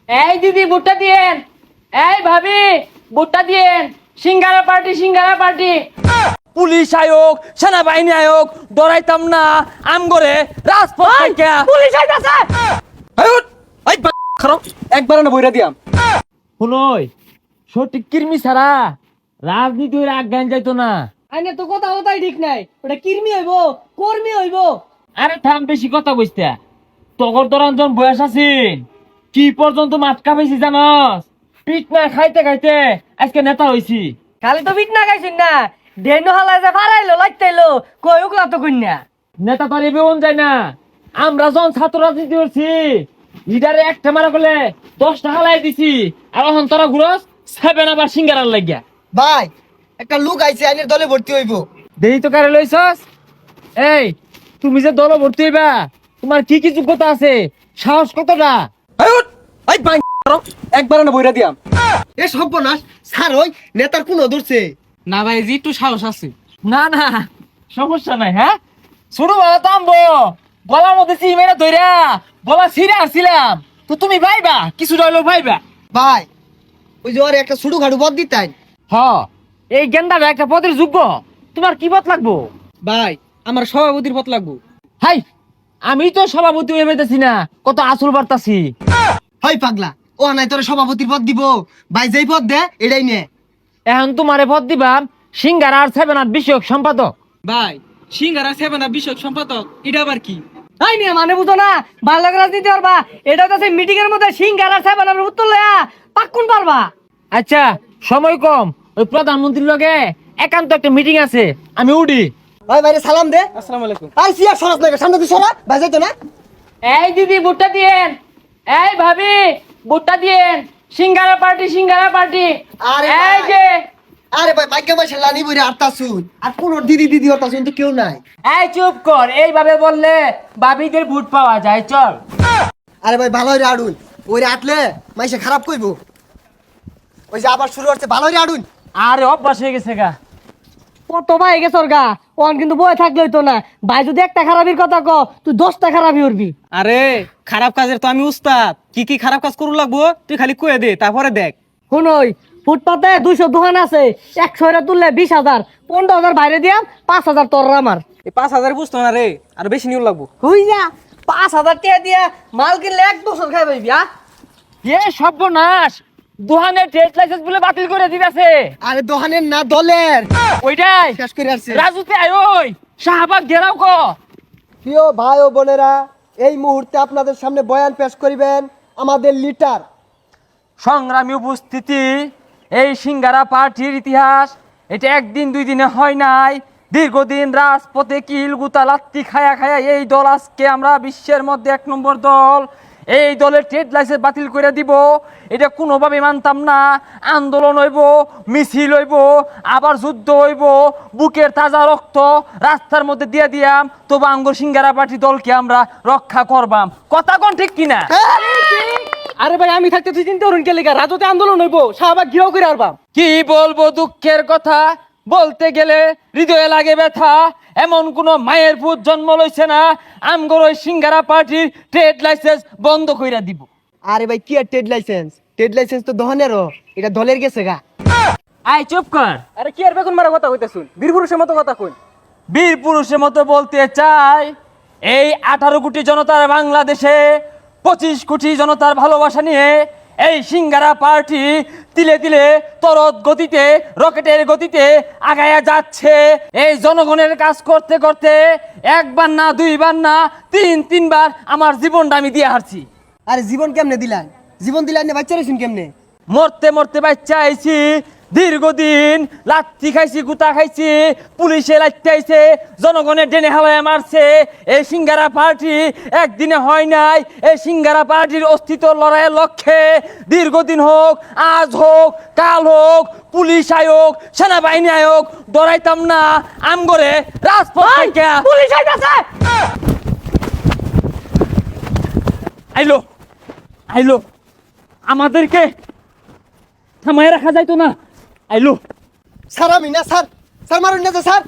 এই দিদি ভুট্টা দিয়েন, এই ভাবি ভুট্টা দিয়েন, সিঙ্গারা পার্টি সিঙ্গারা পার্টি। পুলিশ আয়োগ সেনাবাহিনী আয়োগ ডরাইতাম না আম করে রাজপথ থেকে পুলিশ আইতাছে। একবার না বইরা দিয়াম। শুনই সঠিক কির্মি ছাড়া রাজনীতি হইলে আজ্ঞান যাইতো না। আইনে তো কথা কথাই ঠিক নাই, ওটা কির্মি হইব কর্মী হইব। আরে থাম বেশি কথা কইস্তা, তগর দরঞ্জন বয়স আছিস কি পর্যন্ত মাতকা পেয়েছি জানস? পিট না খাইতে খাইতে আজকে নেতা হইছি। খালি তো বিট না গাইছিন না, ডেনো হালাই যে ফারাইলো লাগতাইলো কই উকলা তো কইনা। নেতা তো আর এবে যায় না। আমরা যখন ছাত্র রাজনীতি করছি লিডারে একটা মারা করলে 10 টাকা লাই দিছি, আর এখন তোরা ঘুরস 7 আবার সিঙ্গারার লাগিয়া। ভাই একটা লোক আইছে আইনের দলে ভর্তি হইব। দেই তো কারে লইছস? এই তুমি যে দল ভর্তি হইবা তোমার কি কি যোগ্যতা আছে, সাহস কতটা? একবার না বইরা দিয়াম। এ সর্বনাশ স্যার ওই নেতার কোন ধরছে না ভাই জি একটু সাহস আছে। না না সমস্যা নাই। হ্যাঁ শুরু ভালো থামবো, গলার মধ্যে চিমেরা ধইরা গলা ছিঁড়ে আসছিলাম তো তুমি ভাইবা কিছু রইলো ভাইবা। ভাই ওই যে ওরে একটা ছুটু খাটু পদ দিতাই। হ এই গেন্দাটা একটা পদের যোগ্য, তোমার কি পথ লাগবো? ভাই আমার সভাপতির পথ লাগবো। হাই আমি তো সভাপতি হয়ে পেতেছি না, কত আসল বার্তাছি। হয় পাগলা ও নাই তোরে সভাপতির পদ দিব। ভাই যেই পদ দে এটাই নে। এখন তোমারে পদ দিবাম সিঙ্গারা আর 7 বিষয়ক সম্পাদক। ভাই সিঙ্গারা সেভেনা বিষয়ক সম্পাদক এটা আবার কি? তাই নিয়ে মানে বুঝো না, ভালো রাজনীতি পারবা এটা তো সেই মিটিং এর মধ্যে সিঙ্গারা সেভেনার উত্তর লয়া পাক্কুন পারবা। আচ্ছা সময় কম, ওই প্রধানমন্ত্রীর লগে একান্ত একটা মিটিং আছে, আমি উঠি। ভাই ভাইরে সালাম দে। আসসালামু আলাইকুম। আর সিয়ার সরাস না সামনে তুই সরা ভাই যাইতো না। এই দিদি ভুট্টা দিয়েন, এই ভাবি ভুট্টা দিয়েন, সিঙ্গারা পার্টি সিঙ্গারা পার্টি। আরে এই ভাই। যে আরে ভাই ভাগ্য পয়সা লানি বইরে আটটা শুন আর কোন দিদি দিদি হতা শুন তো কেউ নাই। এই চুপ কর, এইভাবে বললে ভাবিদের ভোট পাওয়া যায়, চল। আরে ভাই ভালো হইরে আড়ুন ওইরে আটলে মাইসে খারাপ কইবো। ওই যে আবার শুরু হচ্ছে ভালো হইরে আড়ুন। আরে অভ্যাস হয়ে গেছে গা। কত ভাই গেছে ওর গা, ওন কিন্তু বয়ে থাকলে হইতো না। ভাই যদি একটা খারাপির কথা ক তুই 10টা খারাপি উঠবি। আরে খারাপ কাজের তো আমি উস্তাদ, কি কি খারাপ কাজ করু লাগবো তুই খালি কয়ে দে তারপরে দেখ। শুনই ফুটপাতে 200 দোকান আছে, 100 এর তুললে 20,000, 15,000 বাইরে দিয়াম, 5,000 তোর আমার। এই 5,000 বুঝতো না রে, আর বেশি নিউ লাগবো। হই যা 5,000 টাকা দিয়া মাল কিনলে 1 বছর খাই পাইবি। এ সর্বনাশ, দোকানের ট্রেড লাইসেন্স বলে বাতিল করে দিতেছে। আরে দোকানের না দলের ওইটাই শেষ করে আসছে। রাজুতে আয়, ওই শাহবাগ ঘেরাও ক। প্রিয় ভাই ও বোনেরা, এই মুহূর্তে আপনাদের সামনে বয়ান পেশ করিবেন আমাদের লিডার। সংগ্রামী উপস্থিতি, এই সিঙ্গারা পার্টির ইতিহাস এটা একদিন দুই দিনে হয় নাই, দীর্ঘদিন রাজপথে কিল গুতা লাত্তি খায়া খায়া এই দল আজকে আমরা বিশ্বের মধ্যে 1 নম্বর দল। এই দলের ট্রেড লাইসেন্স বাতিল করে দিব, এটা কোনোভাবে মানতাম না। আন্দোলন হইব, মিছিল হইব, আবার যুদ্ধ হইব, বুকের তাজা রক্ত রাস্তার মধ্যে দিয়ে দিয়াম, তবু আঙ্গুর সিঙ্গারা পার্টি দলকে আমরা রক্ষা করবাম। কথা কোন ঠিক কিনা? আরে ভাই আমি থাকতে তুই চিন্তা করুন কে লেগা রাজতে আন্দোলন হইব, শাহবাগ ঘিরাও করে আরবাম। কি বলবো দুঃখের কথা, বলতে গেলে হৃদয়ে লাগে ব্যথা। এমন কোন মায়ের পুত জন্ম লইছে না আমগর ওই সিঙ্গারা পার্টির ট্রেড লাইসেন্স বন্ধ কইরা দিব। আরে ভাই কি আর ট্রেড লাইসেন্স? ট্রেড লাইসেন্স তো দোকানেরও, এটা দলের গেছে গা। আই চুপ কর, আরে কি আর বেগুন মারা কথা কইতে শুন, বীর পুরুষের মতো কথা কই। বীর পুরুষের মতো বলতে চাই, এই 18 কোটি জনতার বাংলাদেশে 25 কোটি জনতার ভালোবাসা নিয়ে এই সিঙ্গারা পার্টি তিলে তিলে তরত গতিতে রকেটের গতিতে আগায়া যাচ্ছে। এই জনগণের কাজ করতে করতে একবার না দুইবার না তিনবার আমার জীবনটা আমি দিয়ে হারছি। আরে জীবন কেমনে দিলেন? জীবন দিলেন না বাচ্চা রেছেন কেমনে? মরতে মরতে বাচ্চা আইছি, দীর্ঘদিন লাত্তি খাইছি, গুতা খাইছি, পুলিশে লাত্তি আইছে, জনগণের ডেনে হাওয়ায় মারছে। এই সিঙ্গারা পার্টি একদিনে হয় নাই। এই সিঙ্গারা পার্টির অস্তিত্ব লড়াইয়ের লক্ষ্যে দীর্ঘদিন হোক, আজ হোক, কাল হোক, পুলিশ আয়োগ সেনাবাহিনী আয়োগ ডরাইতাম না আমগরে রাজপথ থেকে। পুলিশ আইতাছে। আইলো আইলো, আমাদেরকে থামায় রাখা যাইতো না। আইলো স্যার আমি না স্যার, স্যার মারুন না স্যার।